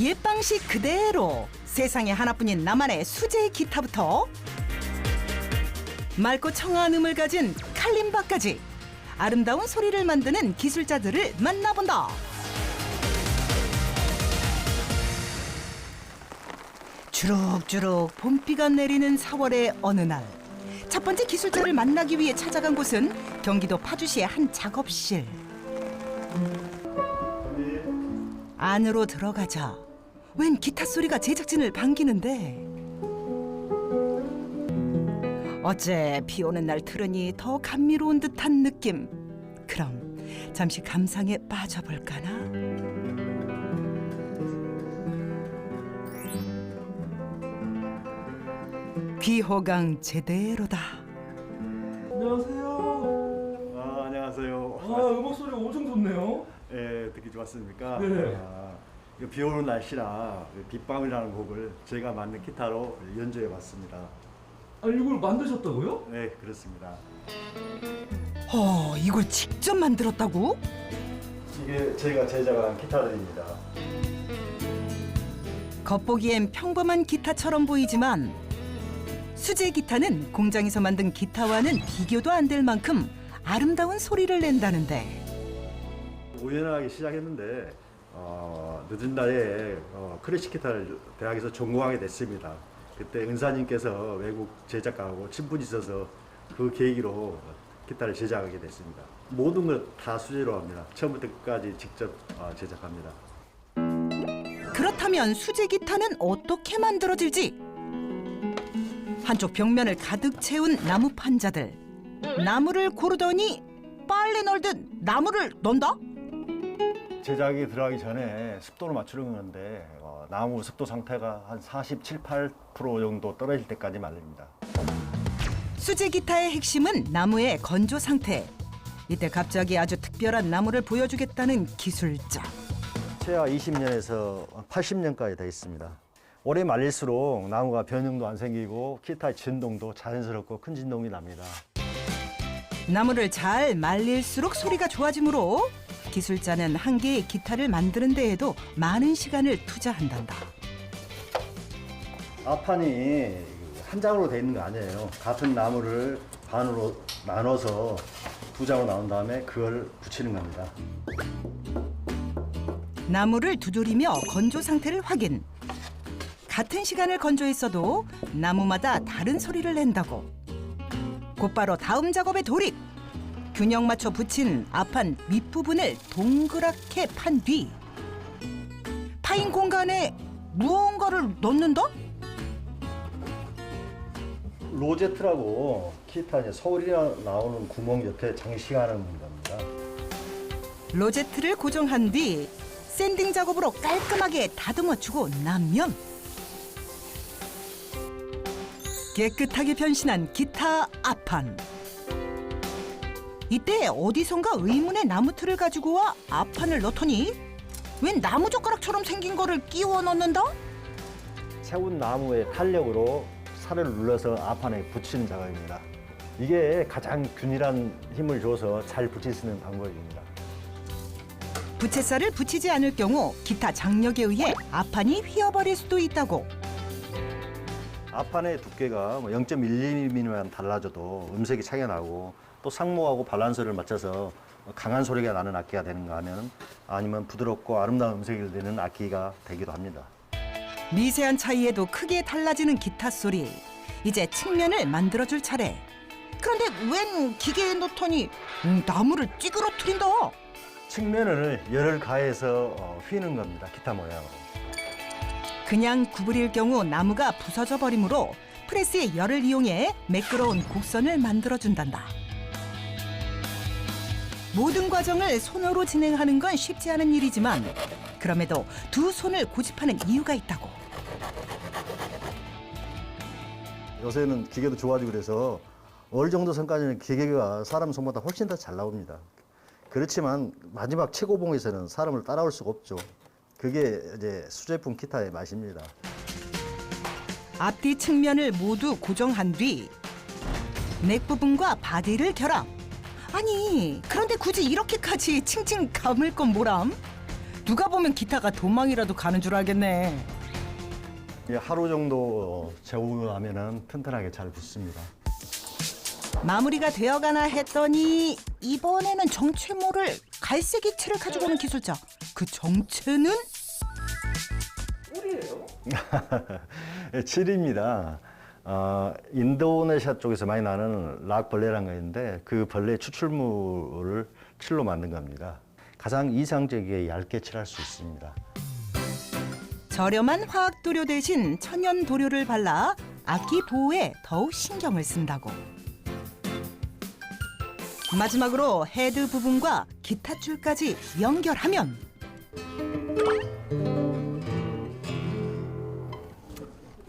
옛 방식 그대로 세상에 하나뿐인 나만의 수제 기타부터 맑고 청아한 음을 가진 칼림바까지 아름다운 소리를 만드는 기술자들을 만나본다. 주룩주룩 봄비가 내리는 4월의 어느 날, 첫 번째 기술자를 만나기 위해 찾아간 곳은 경기도 파주시의 한 작업실. 안으로 들어가자 웬 기타 소리가 제작진을 반기는데, 어째 비 오는 날 들으니 더 감미로운 듯한 느낌. 그럼 잠시 감상에 빠져볼까나? 귀호강 제대로다. 안녕하세요. 안녕하세요. 음악 소리가 엄청 좋네요. 예, 듣기 좋았습니까? 네. 이거 비 오는 날씨라 빗방울이라는 곡을 제가 만든 기타로 연주해 봤습니다. 이걸 만드셨다고요? 네, 그렇습니다. 이걸 직접 만들었다고? 이게 제가 제작한 기타들입니다. 겉보기엔 평범한 기타처럼 보이지만 수제 기타는 공장에서 만든 기타와는 비교도 안 될 만큼 아름다운 소리를 낸다는데, 우연하게 시작했는데 늦은 날에 클래식 기타를 대학에서 전공하게 됐습니다. 그때 은사님께서 외국 제작가하고 친분이 있어서 그 계기로 기타를 제작하게 됐습니다. 모든 걸 다 수제로 합니다. 처음부터 끝까지 직접 제작합니다. 그렇다면 수제 기타는 어떻게 만들어질지? 한쪽 벽면을 가득 채운 나무 판자들. 나무를 고르더니 빨래 널듯 나무를 넣는다? 제작이 들어가기 전에 습도를 맞추는 건데 나무 습도 상태가 한 47, 8% 정도 떨어질 때까지 말립니다. 수제 기타의 핵심은 나무의 건조 상태. 이때 갑자기 아주 특별한 나무를 보여주겠다는 기술자. 최하 20년에서 80년까지 되어 있습니다. 오래 말릴수록 나무가 변형도 안 생기고 기타의 진동도 자연스럽고 큰 진동이 납니다. 나무를 잘 말릴수록 소리가 좋아지므로 기술자는 한 개의 기타를 만드는 데에도 많은 시간을 투자한단다. 앞판이 한 장으로 되어 있는 거 아니에요. 같은 나무를 반으로 나눠서 두 장으로 나눈 다음에 그걸 붙이는 겁니다. 나무를 두드리며 건조 상태를 확인. 같은 시간을 건조했어도 나무마다 다른 소리를 낸다고. 곧바로 다음 작업에 돌입. 균형 맞춰 붙인 앞판 밑부분을 동그랗게 판 뒤 파인 공간에 무언가를 넣는다? 로제트라고 기타 이제 소리 나오는 구멍 옆에 장식하는 겁니다. 로제트를 고정한 뒤 샌딩 작업으로 깔끔하게 다듬어주고 나면 깨끗하게 변신한 기타 앞판. 이때 어디선가 의문의 나무틀을 가지고 와 앞판을 넣더니 웬 나무젓가락처럼 생긴 거를 끼워 넣는다? 세운 나무의 탄력으로 살을 눌러서 앞판에 붙이는 작업입니다. 이게 가장 균일한 힘을 줘서 잘 붙일 수 있는 방법입니다. 부채살을 붙이지 않을 경우 기타 장력에 의해 앞판이 휘어버릴 수도 있다고. 앞판의 두께가 0.1mm만 달라져도 음색이 차이가 나고 또 상모하고 밸런스를 맞춰서 강한 소리가 나는 악기가 되는가 하면 아니면 부드럽고 아름다운 음색을 내는 악기가 되기도 합니다. 미세한 차이에도 크게 달라지는 기타 소리. 이제 측면을 만들어줄 차례. 그런데 웬 기계에 넣더니 나무를 찌그러뜨린다. 측면을 열을 가해서 휘는 겁니다. 기타 모양으로. 그냥 구부릴 경우 나무가 부서져 버리므로 프레스의 열을 이용해 매끄러운 곡선을 만들어준단다. 모든 과정을 손으로 진행하는 건 쉽지 않은 일이지만 그럼에도 두 손을 고집하는 이유가 있다고. 요새는 기계도 좋아지고 그래서 어느 정도 선까지는 기계가 사람 손보다 훨씬 더 잘 나옵니다. 그렇지만 마지막 최고봉에서는 사람을 따라올 수가 없죠. 그게 이제 수제품 기타의 맛입니다. 앞뒤 측면을 모두 고정한 뒤 넥 부분과 바디를 결합. 아니, 그런데 굳이 이렇게까지 칭칭 감을 건 뭐람? 누가 보면 기타가 도망이라도 가는 줄 알겠네. 이게 하루 정도 재우고 나면은 튼튼하게 잘 붙습니다. 마무리가 되어가나 했더니 이번에는 정체 모를 갈색이 칠을 가지고 오는 기술자. 그 정체는? 칠입니다. 인도네시아 쪽에서 많이 나는 락 벌레라는 거 있는데 그 벌레 추출물을 칠로 만든 겁니다. 가장 이상적이게 얇게 칠할 수 있습니다. 저렴한 화학 도료 대신 천연 도료를 발라 악기 보호에 더욱 신경을 쓴다고. 마지막으로 헤드 부분과 기타 줄까지 연결하면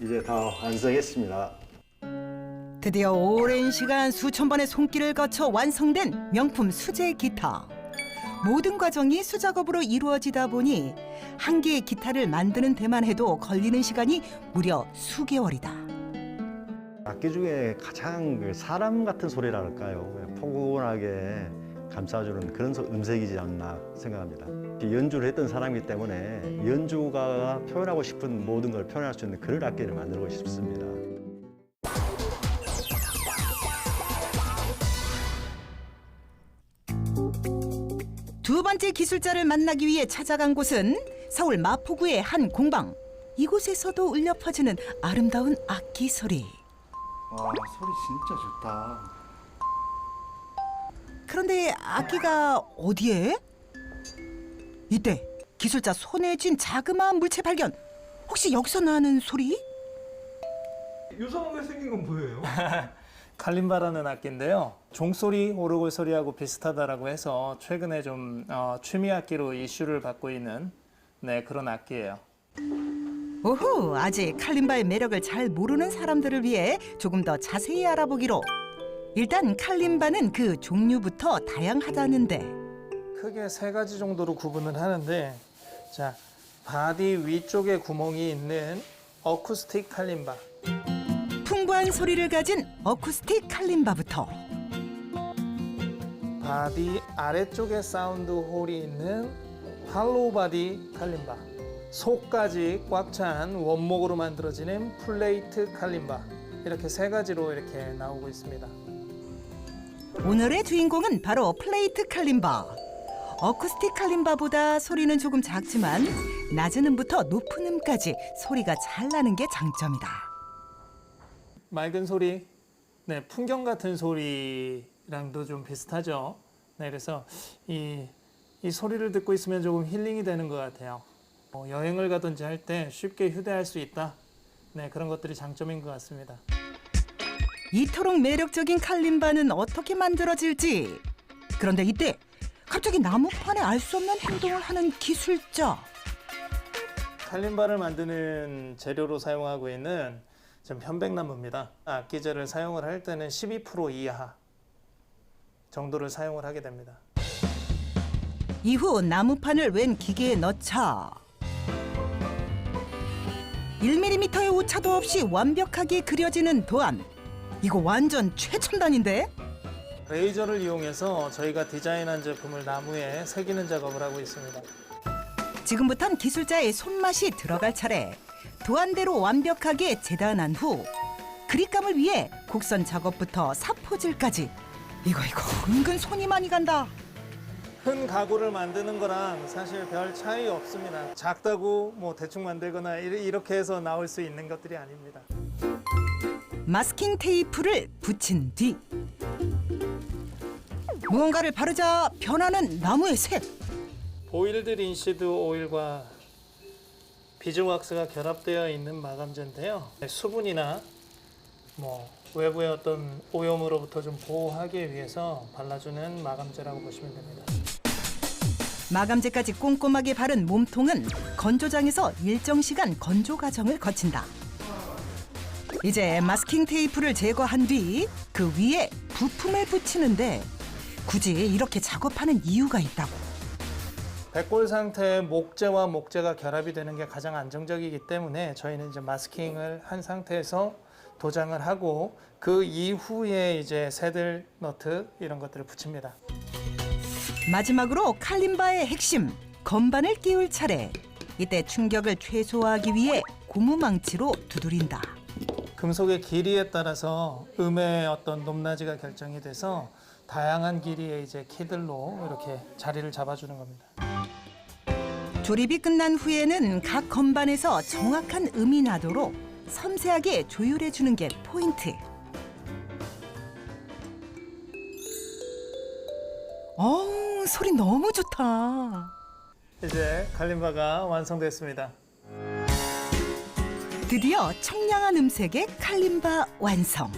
이제 다 완성했습니다. 드디어 오랜 시간 수천 번의 손길을 거쳐 완성된 명품 수제 기타. 모든 과정이 수작업으로 이루어지다 보니 한 개의 기타를 만드는 데만 해도 걸리는 시간이 무려 수개월이다. 악기 중에 가장 그 사람 같은 소리랄까요? 포근하게 감싸주는 그런 음색이지 않나 생각합니다. 연주를 했던 사람이기 때문에 연주가가 표현하고 싶은 모든 걸 표현할 수 있는 그런 악기를 만들고 싶습니다. 두 번째 기술자를 만나기 위해 찾아간 곳은 서울 마포구의 한 공방. 이곳에서도 울려 퍼지는 아름다운 악기 소리. 와, 소리 진짜 좋다. 그런데 악기가 어디에? 이때 기술자 손에 쥔 자그마한 물체 발견. 혹시 여기서 나는 소리? 요상하게 생긴 건 뭐예요? 칼림바라는 악기인데요. 종소리, 오르골 소리하고 비슷하다라고 해서 최근에 좀 취미 악기로 이슈를 받고 있는 그런 악기예요. 오호, 아직 칼림바의 매력을 잘 모르는 사람들을 위해 조금 더 자세히 알아보기로. 일단 칼림바는 그 종류부터 다양하다는데 크게 세 가지 정도로 구분을 하는데, 자, 바디 위쪽에 구멍이 있는 어쿠스틱 칼림바. 풍부한 소리를 가진 어쿠스틱 칼림바부터 바디 아래쪽에 사운드 홀이 있는 할로우 바디 칼림바. 속까지 꽉 찬 원목으로 만들어지는 플레이트 칼림바. 이렇게 세 가지로 이렇게 나오고 있습니다. 오늘의 주인공은 바로 플레이트 칼림바. 어쿠스틱 칼림바보다 소리는 조금 작지만 낮은 음부터 높은 음까지 소리가 잘 나는 게 장점이다. 맑은 소리, 풍경 같은 소리랑도 좀 비슷하죠. 그래서 이 소리를 듣고 있으면 조금 힐링이 되는 것 같아요. 여행을 가든지 할 때 쉽게 휴대할 수 있다. 그런 것들이 장점인 것 같습니다. 이토록 매력적인 칼림바는 어떻게 만들어질지. 그런데 이때 갑자기 나무판에 알 수 없는 행동을 하는 기술자. 칼림바를 만드는 재료로 사용하고 있는 좀 편백나무입니다. 악기재를 사용을 할 때는 12% 이하 정도를 사용을 하게 됩니다. 이후 나무판을 웬 기계에 넣자 1mm의 오차도 없이 완벽하게 그려지는 도안. 이거 완전 최첨단인데? 레이저를 이용해서 저희가 디자인한 제품을 나무에 새기는 작업을 하고 있습니다. 지금부턴 기술자의 손맛이 들어갈 차례. 도안대로 완벽하게 재단한 후 그립감을 위해 곡선 작업부터 사포질까지. 이거 은근 손이 많이 간다. 큰 가구를 만드는 거랑 사실 별 차이 없습니다. 작다고 뭐 대충 만들거나 이렇게 해서 나올 수 있는 것들이 아닙니다. 마스킹 테이프를 붙인 뒤 무언가를 바르자 변하는 나무의 색. 보일드 린시드 오일과 비즈왁스가 결합되어 있는 마감제인데요. 수분이나 뭐 외부의 어떤 오염으로부터 좀 보호하기 위해서 발라주는 마감제라고 보시면 됩니다. 마감제까지 꼼꼼하게 바른 몸통은 건조장에서 일정 시간 건조 과정을 거친다. 이제 마스킹 테이프를 제거한 뒤 그 위에 부품을 붙이는데 굳이 이렇게 작업하는 이유가 있다고. 백골 상태의 목재와 목재가 결합이 되는 게 가장 안정적이기 때문에 저희는 이제 마스킹을 한 상태에서 도장을 하고 그 이후에 이제 새들, 너트 이런 것들을 붙입니다. 마지막으로 칼림바의 핵심 건반을 끼울 차례. 이때 충격을 최소화하기 위해 고무망치로 두드린다. 금속의 길이에 따라서 음의 어떤 높낮이가 결정이 돼서 다양한 길이의 이제 키들로 이렇게 자리를 잡아주는 겁니다. 조립이 끝난 후에는 각 건반에서 정확한 음이 나도록 섬세하게 조율해 주는 게 포인트. 어우, 소리 너무 좋다. 이제 칼림바가 완성됐습니다. 드디어 청량한 음색의 칼림바 완성.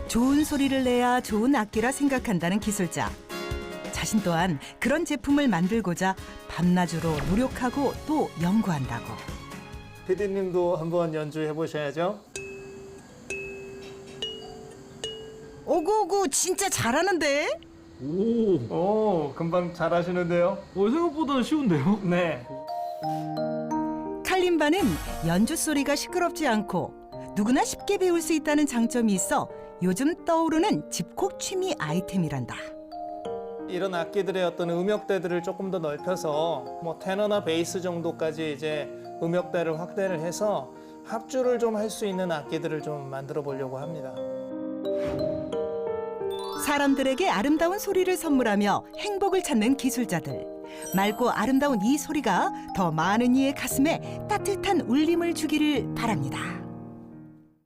좋은 소리를 내야 좋은 악기라 생각한다는 기술자. 자신 또한 그런 제품을 만들고자 밤낮으로 노력하고 또 연구한다고. PD님도 한번 연주해 보셔야죠. 오구오구 진짜 잘하는데? 오, 금방 잘하시는데요? 생각보다는 쉬운데요? 네. 칼림바는 연주 소리가 시끄럽지 않고 누구나 쉽게 배울 수 있다는 장점이 있어 요즘 떠오르는 집콕 취미 아이템이란다. 이런 악기들의 어떤 음역대들을 조금 더 넓혀서 뭐 테너나 베이스 정도까지 이제 음역대를 확대를 해서 합주를 좀 할 수 있는 악기들을 좀 만들어 보려고 합니다. 사람들에게 아름다운 소리를 선물하며 행복을 찾는 기술자들. 맑고 아름다운 이 소리가 더 많은 이의 가슴에 따뜻한 울림을 주기를 바랍니다.